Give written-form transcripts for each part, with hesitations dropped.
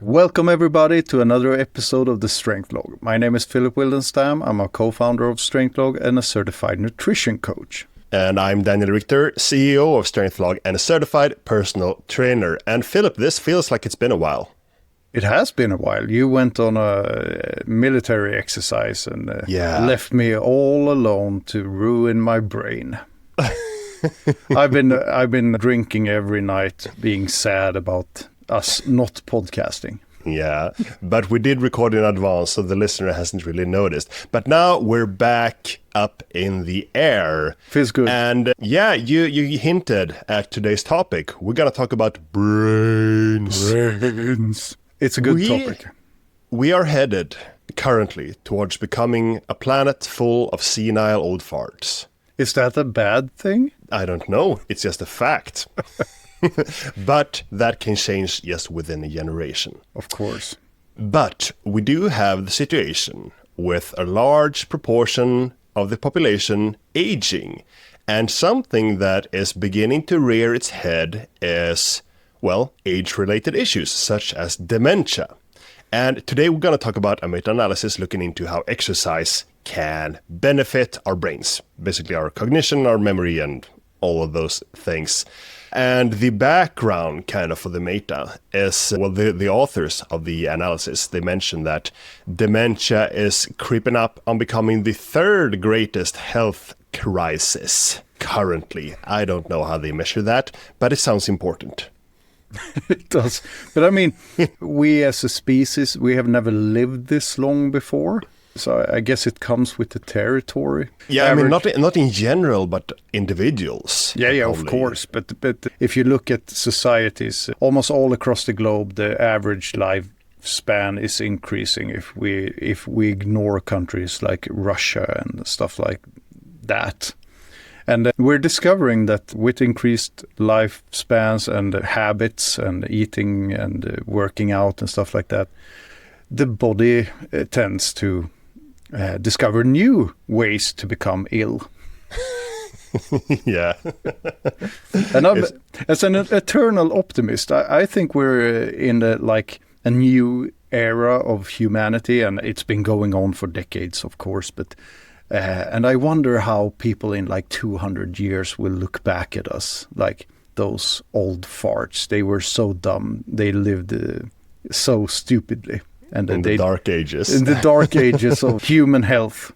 Welcome everybody to another episode of the Strength Log. My name is Philip Wildenstam. I'm a co-founder of Strength Log and a certified nutrition coach. And I'm Daniel Richter, CEO of Strength Log and a certified personal trainer. And Philip, this feels like it's been a while. It has been a while. You went on a military exercise and left me all alone to ruin my brain. I've been drinking every night, being sad about us not podcasting. Yeah, but we did record in advance, so the listener hasn't really noticed. But now we're back up in the air. Feels good. And you hinted at today's topic. We're going to talk about brains. It's a good topic. We are headed currently towards becoming a planet full of senile old farts. Is that a bad thing? I don't know. It's just a fact. But that can change just within a generation. Of course. But we do have the situation with a large proportion of the population aging. And something that is beginning to rear its head is, well, age-related issues such as dementia. And today we're going to talk about a meta-analysis looking into how exercise can benefit our brains. Basically our cognition, our memory, and all of those things. And the background kind of for the meta is, well, the authors of the analysis, they mentioned that dementia is creeping up on becoming the third greatest health crisis currently. I don't know how they measure that, but it sounds important. It does. But I mean, we as a species, we have never lived this long before. So I guess it comes with the territory. Yeah, I mean, not in general, but individuals. Yeah, of course. But if you look at societies, almost all across the globe, the average lifespan is increasing. If we ignore countries like Russia and stuff like that. And we're discovering that with increased lifespans and habits and eating and working out and stuff like that, the body tends to discover new ways to become ill. Yeah. And as an eternal optimist, I think we're in a new era of humanity, and it's been going on for decades, of course. But and I wonder how people in 200 years will look back at us like those old farts. They were so dumb. They lived so stupidly. And in the dark ages. In the dark ages of human health.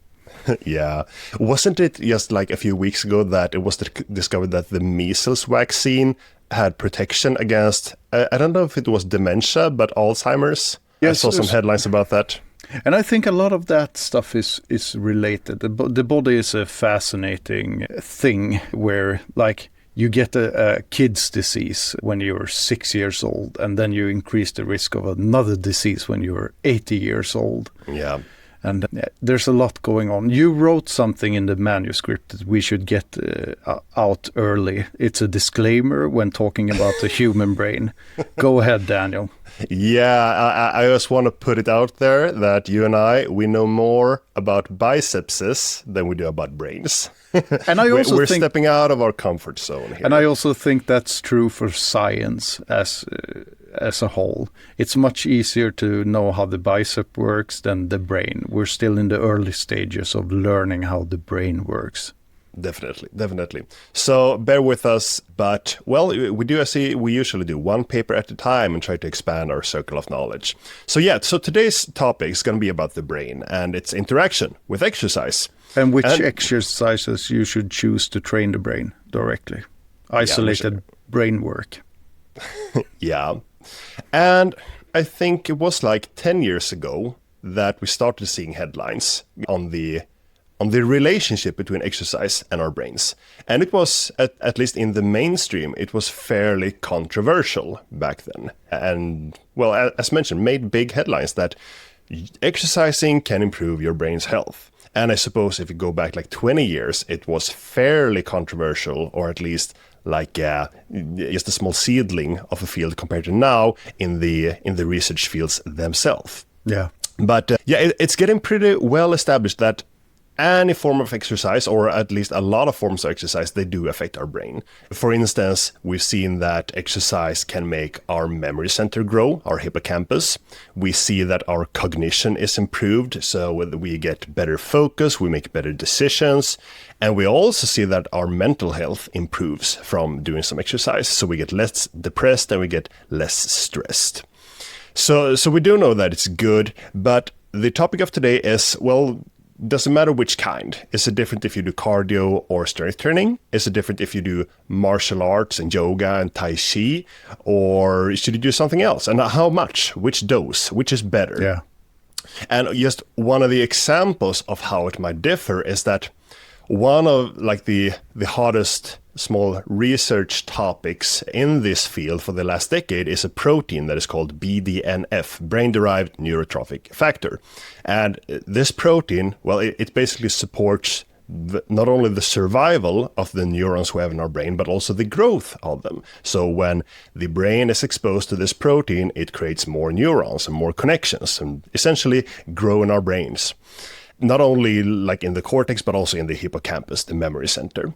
Yeah. Wasn't it just a few weeks ago that it was discovered that the measles vaccine had protection against, I don't know if it was dementia, but Alzheimer's? Yes, I saw some headlines about that. And I think a lot of that stuff is related. The body is a fascinating thing where you get a kid's disease when you're 6 years old, and then you increase the risk of another disease when you're 80 years old. Yeah. And there's a lot going on. You wrote something in the manuscript that we should get out early. It's a disclaimer when talking about the human brain. Go ahead, Daniel. Yeah, I just want to put it out there that you and we know more about biceps than we do about brains. And I also we're stepping out of our comfort zone here. And I also think that's true for science as a whole. It's much easier to know how the bicep works than the brain. We're still in the early stages of learning how the brain works. Definitely. So bear with us, but we do as we usually do, one paper at a time and try to expand our circle of knowledge. So today's topic is going to be about the brain and its interaction with exercise. And which exercises you should choose to train the brain directly. Isolated brain work. Yeah. And I think it was 10 years ago that we started seeing headlines on the relationship between exercise and our brains. And it was, at least in the mainstream, it was fairly controversial back then. And, as mentioned, made big headlines that exercising can improve your brain's health. And I suppose if you go back 20 years, it was fairly controversial, or at least just a small seedling of a field compared to now in the research fields themselves. Yeah. But it's getting pretty well established that any form of exercise, or at least a lot of forms of exercise, they do affect our brain. For instance, we've seen that exercise can make our memory center grow, our hippocampus. We see that our cognition is improved, so we get better focus, we make better decisions, and we also see that our mental health improves from doing some exercise, so we get less depressed and we get less stressed. So we do know that it's good, but the topic of today is, well, doesn't matter which kind. Is it different if you do cardio or strength training? Is it different if you do martial arts and yoga and tai chi? Or should you do something else? And how much? Which dose? Which is better? Yeah. And just one of the examples of how it might differ is that one of the hottest small research topics in this field for the last decade is a protein that is called BDNF, brain-derived neurotrophic factor. And this protein, well, it basically supports not only the survival of the neurons we have in our brain, but also the growth of them. So when the brain is exposed to this protein, it creates more neurons and more connections and essentially grow in our brains. Not only like in the cortex, but also in the hippocampus, the memory center.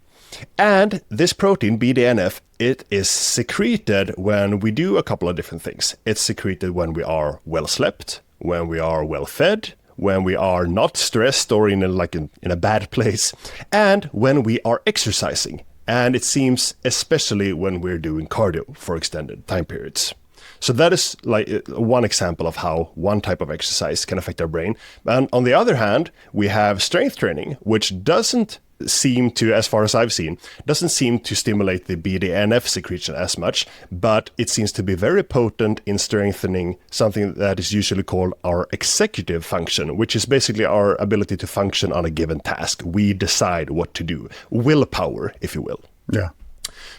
And this protein, BDNF, it is secreted when we do a couple of different things. It's secreted when we are well slept, when we are well fed, when we are not stressed or in a bad place, and when we are exercising. And it seems especially when we're doing cardio for extended time periods. So that is like one example of how one type of exercise can affect our brain. And on the other hand, we have strength training, which doesn't seem to, as far as I've seen, doesn't seem to stimulate the BDNF secretion as much, but it seems to be very potent in strengthening something that is usually called our executive function, which is basically our ability to function on a given task. We decide what to do. Willpower, if you will. Yeah.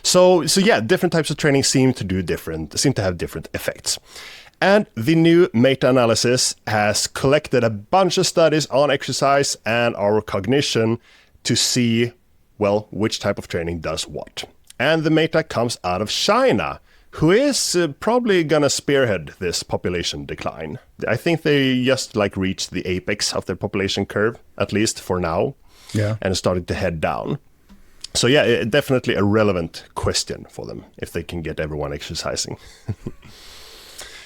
So yeah, different types of training seem to have different effects. And the new meta-analysis has collected a bunch of studies on exercise and our cognition to see, well, which type of training does what. And the meta comes out of China, who is probably gonna spearhead this population decline. I think they just reached the apex of their population curve, at least for now, and started to head down. So yeah, definitely a relevant question for them if they can get everyone exercising.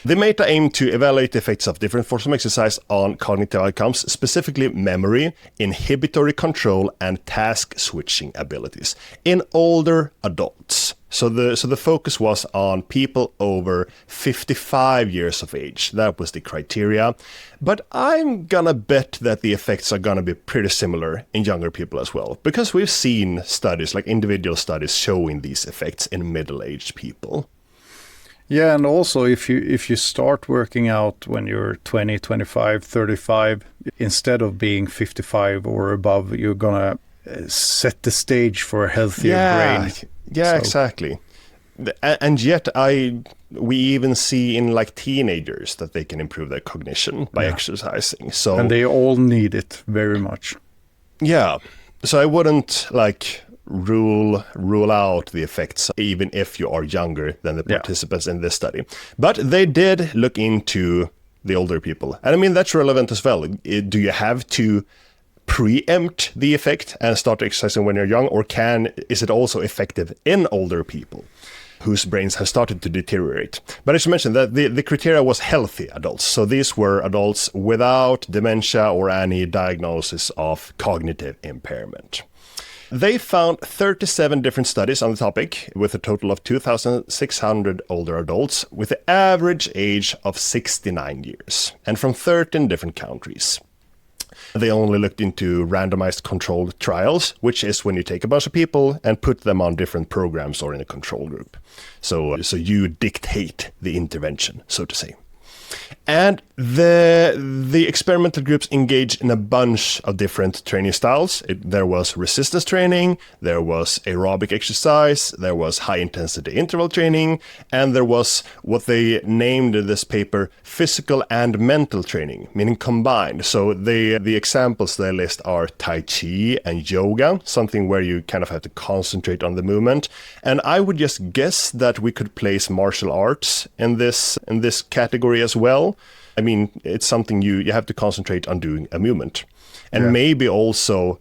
The meta aim to evaluate the effects of different forms of exercise on cognitive outcomes, specifically memory, inhibitory control, and task switching abilities in older adults. So the focus was on people over 55 years of age. That was the criteria. But I'm gonna bet that the effects are gonna be pretty similar in younger people as well, because we've seen studies, like individual studies, showing these effects in middle-aged people. Yeah, and also if you start working out when you're 20, 25, 35, instead of being 55 or above, you're gonna set the stage for a healthier brain. Yeah, so. Exactly. And yet we even see in teenagers that they can improve their cognition by exercising. So and they all need it very much. Yeah. So I wouldn't rule out the effects even if you are younger than the participants in this study. But they did look into the older people. And I mean, that's relevant as well. Do you have to preempt the effect and start exercising when you're young, or is it also effective in older people whose brains have started to deteriorate? But I should mention that the criteria was healthy adults. So these were adults without dementia or any diagnosis of cognitive impairment. They found 37 different studies on the topic with a total of 2,600 older adults with the average age of 69 years and from 13 different countries. They only looked into randomized controlled trials, which is when you take a bunch of people and put them on different programs or in a control group. So you dictate the intervention, so to say. And the experimental groups engaged in a bunch of different training styles. There was resistance training, there was aerobic exercise, there was high-intensity interval training, and there was what they named in this paper physical and mental training, meaning combined. So the examples they list are Tai Chi and yoga, something where you kind of have to concentrate on the movement. And I would just guess that we could place martial arts in this category as well. well. I mean, it's something you have to concentrate on doing a movement. And maybe also,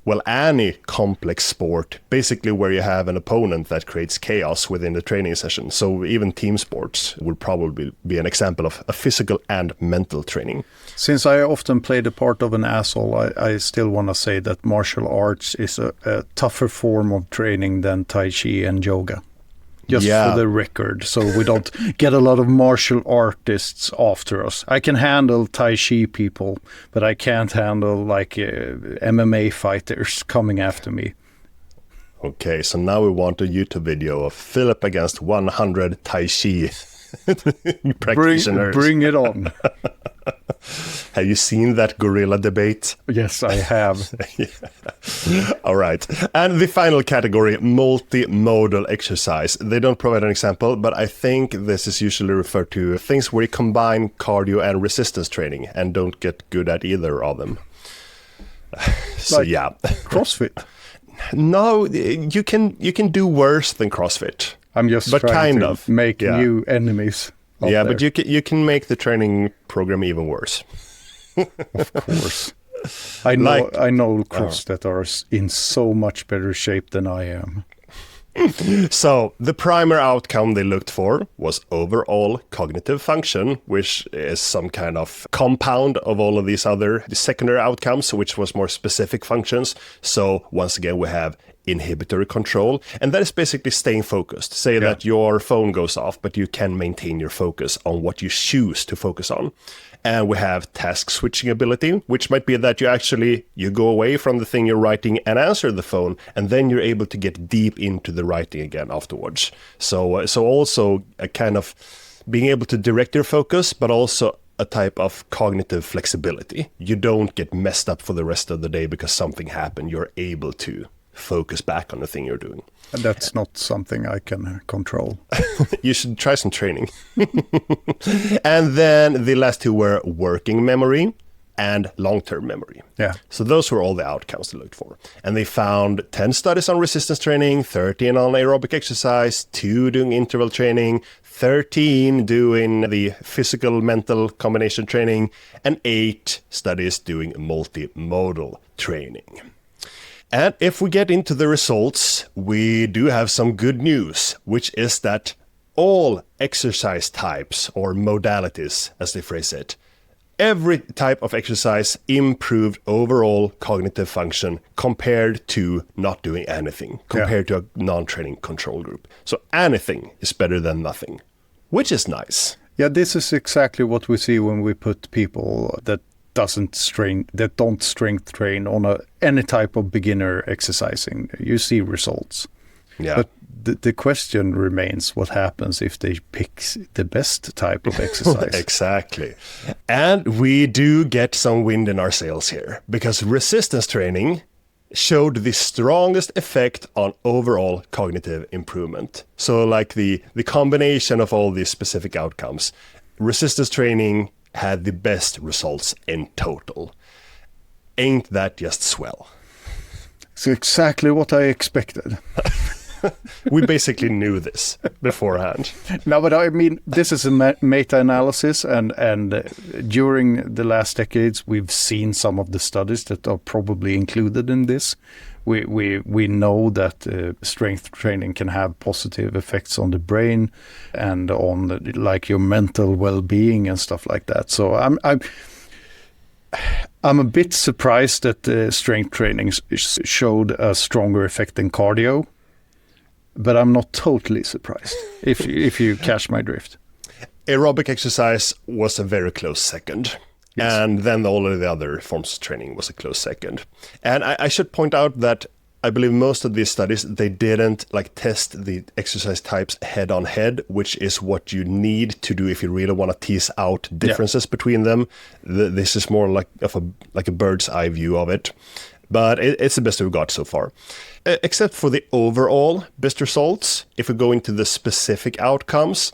well, any complex sport, basically where you have an opponent that creates chaos within the training session. So even team sports would probably be an example of a physical and mental training. Since I often play the part of an asshole, I still want to say that martial arts is a tougher form of training than Tai Chi and yoga. Just for the record, so we don't get a lot of martial artists after us. I can handle Tai Chi people, but I can't handle like MMA fighters coming after me. Okay, so now we want a YouTube video of Philip against 100 Tai Chi practitioners. Bring it on. Have you seen that gorilla debate? Yes, I have. All right. And the final category, multimodal exercise. They don't provide an example, but I think this is usually referred to things where you combine cardio and resistance training and don't get good at either of them. So like yeah. CrossFit? No, you can do worse than CrossFit. I'm just trying to make new enemies. Yeah, there. But you can make the training program even worse. Of course. I know cross that are in so much better shape than I am. So the primary outcome they looked for was overall cognitive function, which is some kind of compound of all of these other secondary outcomes, which was more specific functions. So once again, we have inhibitory control, and that is basically staying focused. Say that your phone goes off, but you can maintain your focus on what you choose to focus on. And we have task switching ability, which might be that you go away from the thing you're writing and answer the phone, and then you're able to get deep into the writing again afterwards. So also a kind of being able to direct your focus, but also a type of cognitive flexibility. You don't get messed up for the rest of the day because something happened. You're able to focus back on the thing you're doing. And that's not something I can control. You should try some training. And then the last two were working memory and long-term memory. Yeah. So those were all the outcomes they looked for. And they found 10 studies on resistance training, 13 on aerobic exercise, 2 doing interval training, 13 doing the physical mental combination training, and 8 studies doing multimodal training. And if we get into the results, we do have some good news, which is that all exercise types or modalities, as they phrase it, every type of exercise improved overall cognitive function compared to not doing anything, compared to a non-training control group. So anything is better than nothing, which is nice. Yeah, this is exactly what we see when we put people that don't strength train on any type of beginner exercising. You see results. Yeah. But the question remains, what happens if they pick the best type of exercise? Exactly. And we do get some wind in our sails here, because resistance training showed the strongest effect on overall cognitive improvement. So like the combination of all these specific outcomes, resistance training had the best results in total. Ain't that just swell? It's exactly what I expected. We basically knew this beforehand. No, but I mean, this is a meta-analysis, and during the last decades, we've seen some of the studies that are probably included in this. We know that strength training can have positive effects on the brain and on like your mental well-being and stuff like that. So I'm a bit surprised that strength training showed a stronger effect than cardio, but I'm not totally surprised if you catch my drift. Aerobic exercise was a very close second. Yes. And then all of the other forms of training was a close second. And I should point out that I believe most of these studies, they didn't test the exercise types head on head, which is what you need to do if you really want to tease out differences between them. This is more like a bird's eye view of it. But it's the best we've got so far. Except for the overall best results, if we go into the specific outcomes,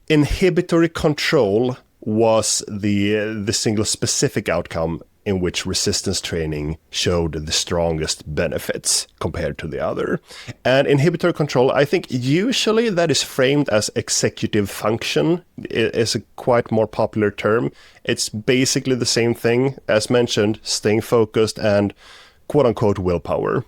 inhibitory control was the single specific outcome in which resistance training showed the strongest benefits compared to the other. And inhibitor control, I think usually that is framed as executive function. It is a quite more popular term. It's basically the same thing as mentioned, staying focused and quote-unquote willpower.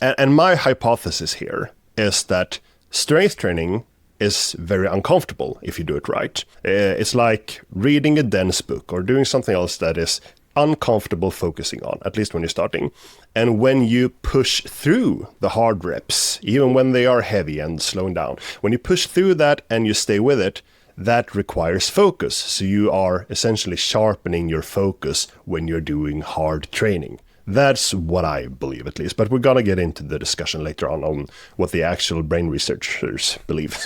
And my hypothesis here is that strength training is very uncomfortable if you do it right. It's like reading a dense book or doing something else that is uncomfortable focusing on, at least when you're starting. And when you push through the hard reps, even when they are heavy and slowing down, when you push through that and you stay with it, that requires focus. So you are essentially sharpening your focus when you're doing hard training. That's what I believe, at least. But we're going to get into the discussion later on what the actual brain researchers believe,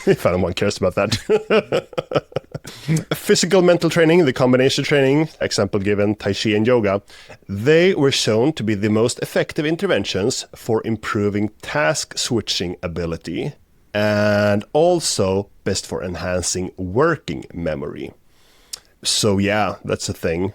if anyone cares about that. Physical mental training, the combination training, example given, Tai Chi and yoga, they were shown to be the most effective interventions for improving task switching ability and also best for enhancing working memory. So yeah, that's a thing.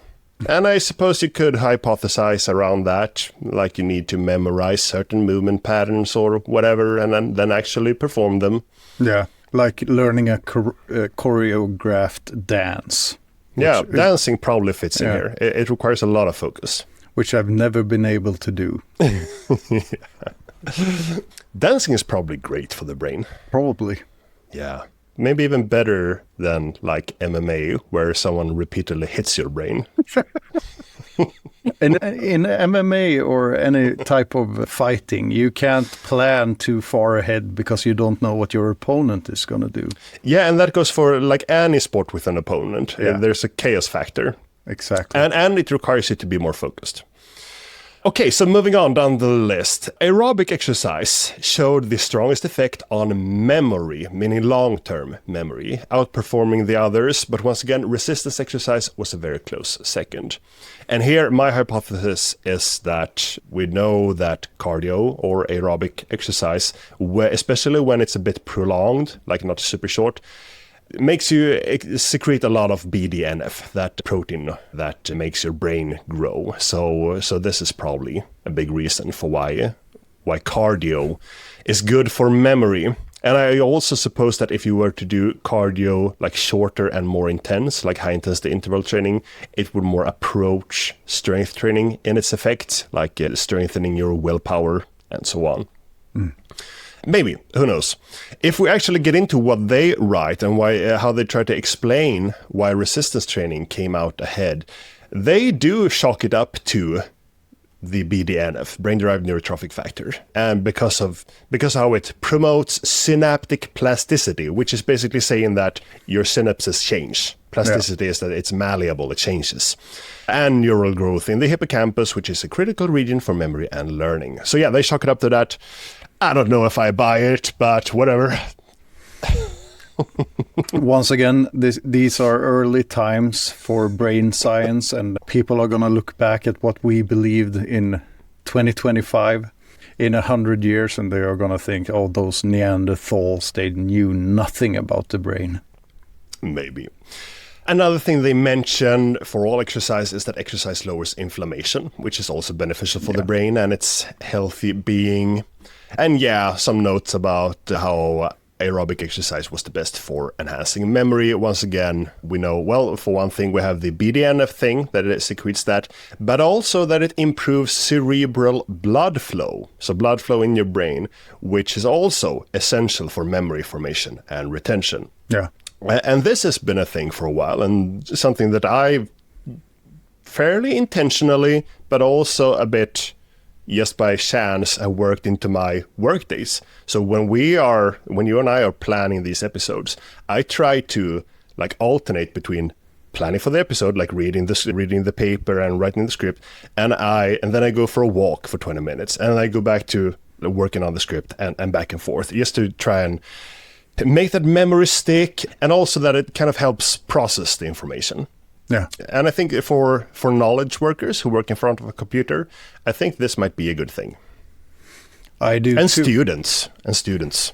And I suppose you could hypothesize around that, like you need to memorize certain movement patterns or whatever, and then actually perform them. Yeah, like learning a choreographed dance. Yeah, dancing probably fits in here. It requires a lot of focus. Which I've never been able to do. Dancing is probably great for the brain. Probably. Yeah. Maybe even better than like MMA, where someone repeatedly hits your brain. In MMA or any type of fighting, you can't plan too far ahead because you don't know what your opponent is going to do. Yeah, and that goes for like any sport with an opponent. Yeah. There's a chaos factor. Exactly. And it requires you to be more focused. Okay, so moving on down the list. Aerobic exercise showed the strongest effect on memory, meaning long-term memory, outperforming the others. But once again, resistance exercise was a very close second. And here, my hypothesis is that we know that cardio or aerobic exercise, especially when it's a bit prolonged, like not super short, makes you secrete a lot of BDNF, that protein that makes your brain grow. So this is probably a big reason for why cardio is good for memory. And I also suppose that if you were to do cardio like shorter and more intense, like high intensity interval training, it would more approach strength training in its effects, like strengthening your willpower and so on. Maybe, who knows? If we actually get into what they write and how they try to explain why resistance training came out ahead, they do chalk it up to the BDNF, brain-derived neurotrophic factor, and because of how it promotes synaptic plasticity, which is basically saying that your synapses change. Plasticity is that it's malleable, it changes. And neural growth in the hippocampus, which is a critical region for memory and learning. So yeah, they chalk it up to that. I don't know if I buy it, but whatever. Once again, these are early times for brain science, and people are going to look back at what we believed in 2025 in 100 years, and they are going to think, oh, those Neanderthals, they knew nothing about the brain. Maybe. Another thing they mention for all exercise is that exercise lowers inflammation, which is also beneficial for the brain and its healthy being. And yeah, some notes about how aerobic exercise was the best for enhancing memory. Once again, we know, well, for one thing, we have the BDNF thing, that it secretes that, but also that it improves cerebral blood flow. So blood flow in your brain, which is also essential for memory formation and retention. Yeah. And this has been a thing for a while, and something that I fairly intentionally, but also a bit just by chance, have worked into my work days. So when you and I are planning these episodes, I try to like alternate between planning for the episode, like reading the paper and writing the script, and then I go for a walk for 20 minutes, and I go back to working on the script and back and forth, just to try and make that memory stick, and also that it kind of helps process the information. Yeah. And I think for knowledge workers who work in front of a computer, I think this might be a good thing. I do and too. Students.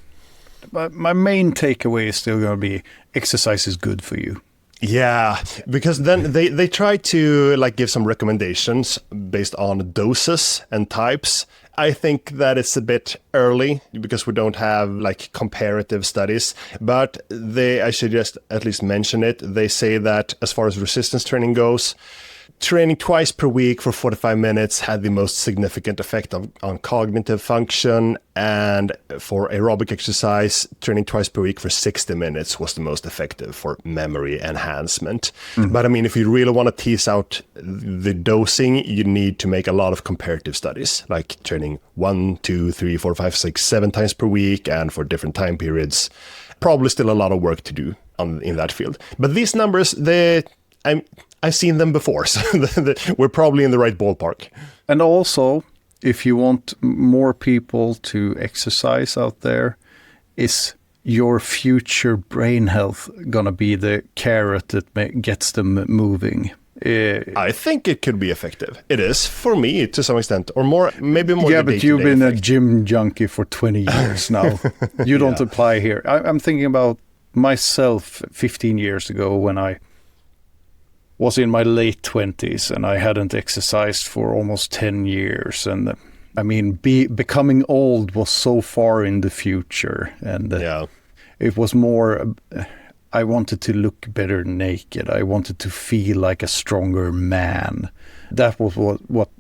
But my main takeaway is still going to be exercise is good for you. Yeah, because then they try to like give some recommendations based on doses and types. I think that it's a bit early because we don't have like comparative studies, but I should just at least mention it. They say that as far as resistance training goes, training twice per week for 45 minutes had the most significant effect on cognitive function, and for aerobic exercise, training twice per week for 60 minutes was the most effective for memory enhancement. But I mean, if you really want to tease out the dosing, you need to make a lot of comparative studies, like training 1, 2, 3, 4, 5, 6, 7 times per week and for different time periods. Probably still a lot of work to do in that field. But these numbers, I've seen them before, so we're probably in the right ballpark. And also, if you want more people to exercise out there, is your future brain health gonna be the carrot that gets them moving? I think it could be effective. It is for me to some extent, or more, maybe more. Yeah, but you've been a gym junkie for 20 years now. You don't apply here. I'm thinking about myself 15 years ago when I was in my late 20s and I hadn't exercised for almost 10 years. And I mean, becoming old was so far in the future. And it was more, I wanted to look better naked. I wanted to feel like a stronger man. That was what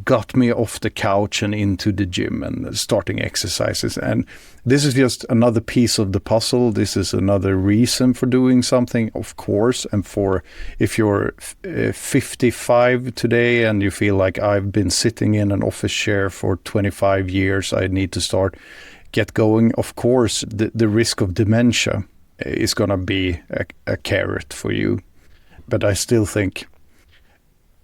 got me off the couch and into the gym and starting exercises. And this is just another piece of the puzzle. This is another reason for doing something, of course. And for if you're 55 today and you feel like I've been sitting in an office chair for 25 years, I need to get going. Of course, the risk of dementia is going to be a carrot for you. But I still think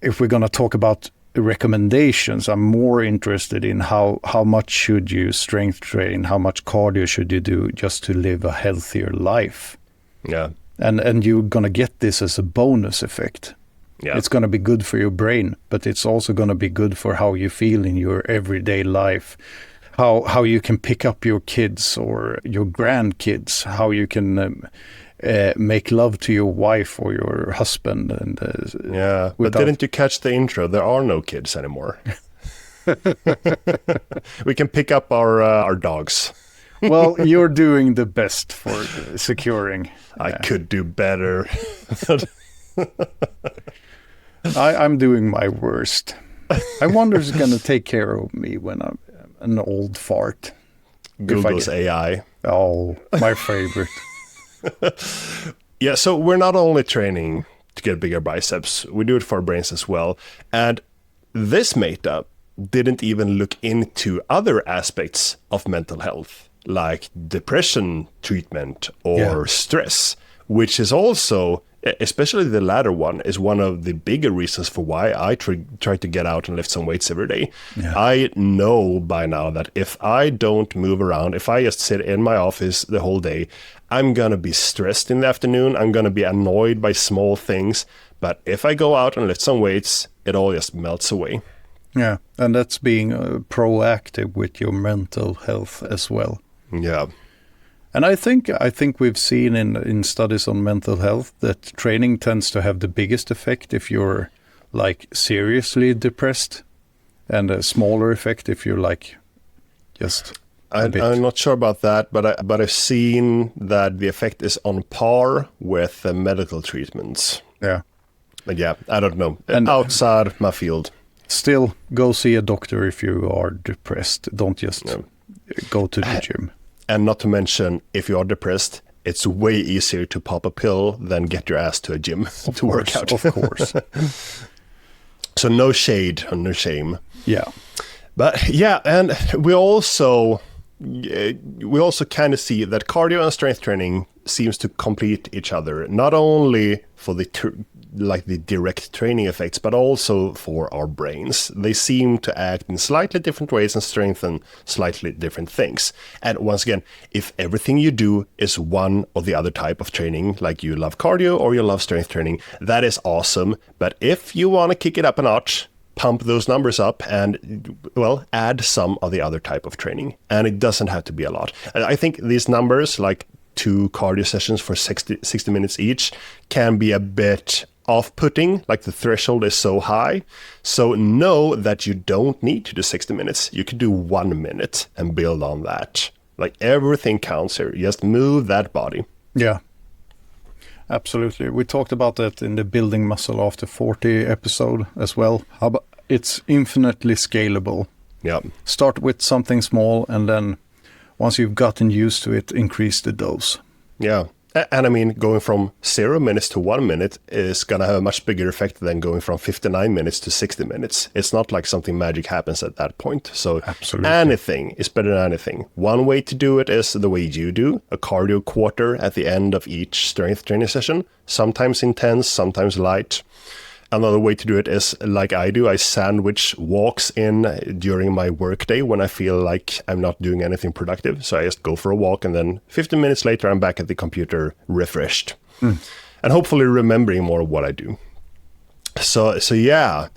if we're going to talk about recommendations, I'm more interested in how much should you strength train, how much cardio should you do just to live a healthier life. Yeah. And you're going to get this as a bonus effect. Yeah. It's going to be good for your brain, but it's also going to be good for how you feel in your everyday life. How you can pick up your kids or your grandkids, how you can make love to your wife or your husband. And but didn't you catch the intro? There are no kids anymore. We can pick up our dogs. Well, you're doing the best for securing. I could do better. I'm doing my worst. I wonder who's going to take care of me when I'm an old fart. Google's AI. Oh, my favorite. Yeah, so we're not only training to get bigger biceps, we do it for our brains as well. And this meetup didn't even look into other aspects of mental health, like depression treatment or stress, which is also, especially the latter one, is one of the bigger reasons for why I try to get out and lift some weights every day. Yeah. I know by now that if I don't move around, if I just sit in my office the whole day, I'm going to be stressed in the afternoon. I'm going to be annoyed by small things. But if I go out and lift some weights, it all just melts away. Yeah, and that's being proactive with your mental health as well. Yeah. And I think we've seen in studies on mental health that training tends to have the biggest effect if you're like seriously depressed, and a smaller effect if you're like just I'm not sure about that, but I've seen that the effect is on par with medical treatments. Yeah. But yeah, I don't know. And outside my field. Still, go see a doctor if you are depressed. Don't just go to the gym. And not to mention, if you are depressed, it's way easier to pop a pill than get your ass to a gym to work out. Of course. So no shade and no shame. Yeah. But yeah, and we also kind of see that cardio and strength training seems to complete each other, not only for the direct training effects, but also for our brains. They seem to act in slightly different ways and strengthen slightly different things. And once again, if everything you do is one or the other type of training, like you love cardio or you love strength training, that is awesome. But if you want to kick it up a notch, pump those numbers up and, add some of the other type of training. And it doesn't have to be a lot. And I think these numbers, like 2 cardio sessions for 60 minutes each can be a bit off-putting, like the threshold is so high. So know that you don't need to do 60 minutes. You can do 1 minute and build on that. Like everything counts here. Just move that body. Yeah, absolutely. We talked about that in the Building Muscle After 40 episode as well. It's infinitely scalable. Yeah. Start with something small, and then once you've gotten used to it, increase the dose. Yeah. And I mean, going from 0 minutes to 1 minute is going to have a much bigger effect than going from 59 minutes to 60 minutes. It's not like something magic happens at that point. So absolutely, anything is better than anything. One way to do it is the way you do, a cardio quarter at the end of each strength training session, sometimes intense, sometimes light. Another way to do it is like I do. I sandwich walks in during my workday when I feel like I'm not doing anything productive. So I just go for a walk, and then 15 minutes later, I'm back at the computer refreshed and hopefully remembering more of what I do. So yeah,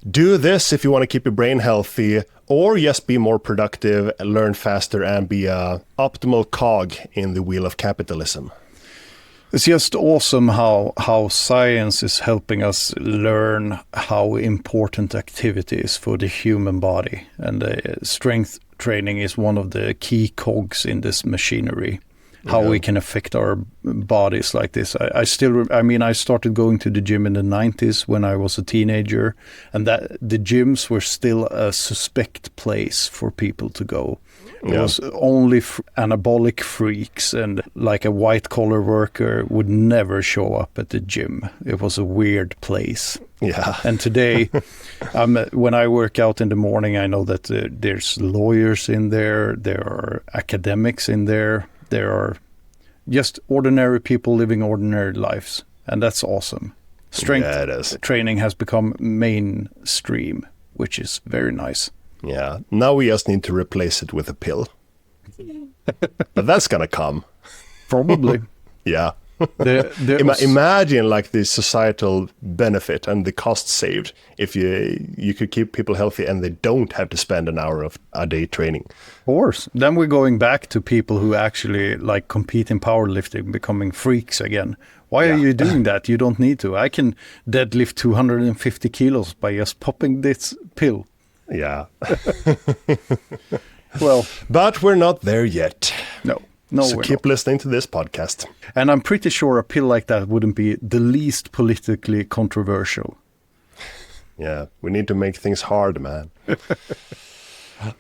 do this if you want to keep your brain healthy, or just be more productive, learn faster, and be a optimal cog in the wheel of capitalism. It's just awesome how science is helping us learn how important activity is for the human body. And strength training is one of the key cogs in this machinery. How we can affect our bodies like this. I started going to the gym in the 90s when I was a teenager, and that the gyms were still a suspect place for people to go. It was only anabolic freaks, and like a white collar worker would never show up at the gym. It was a weird place. Yeah. And today, when I work out in the morning, I know that there's lawyers in there, there are academics in there, there are just ordinary people living ordinary lives. And that's awesome. Strength training has become mainstream, which is very nice. Yeah. Now we just need to replace it with a pill. But that's going to come. Probably. Yeah. Imagine like the societal benefit and the cost saved if you could keep people healthy and they don't have to spend an hour of a day training. Of course. Then we're going back to people who actually like compete in powerlifting, becoming freaks again. Why are you doing that? You don't need to. I can deadlift 250 kilos by just popping this pill. Yeah. Well, but we're not there yet. No, so keep listening to this podcast. And I'm pretty sure a pill like that wouldn't be the least politically controversial. Yeah, we need to make things hard, man.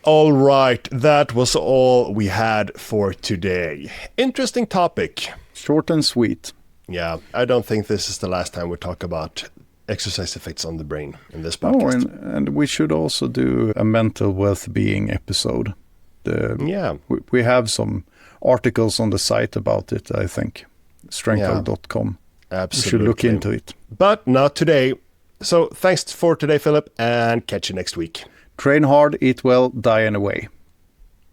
All right, that was all we had for today. Interesting topic. Short and sweet. Yeah, I don't think this is the last time we talk about exercise effects on the brain in this podcast. Oh, and we should also do a mental well-being episode. We have some articles on the site about it, I think. Strengthhub.com. Absolutely. You should look into it. But not today. So thanks for today, Philip, and catch you next week. Train hard, eat well, die in a way.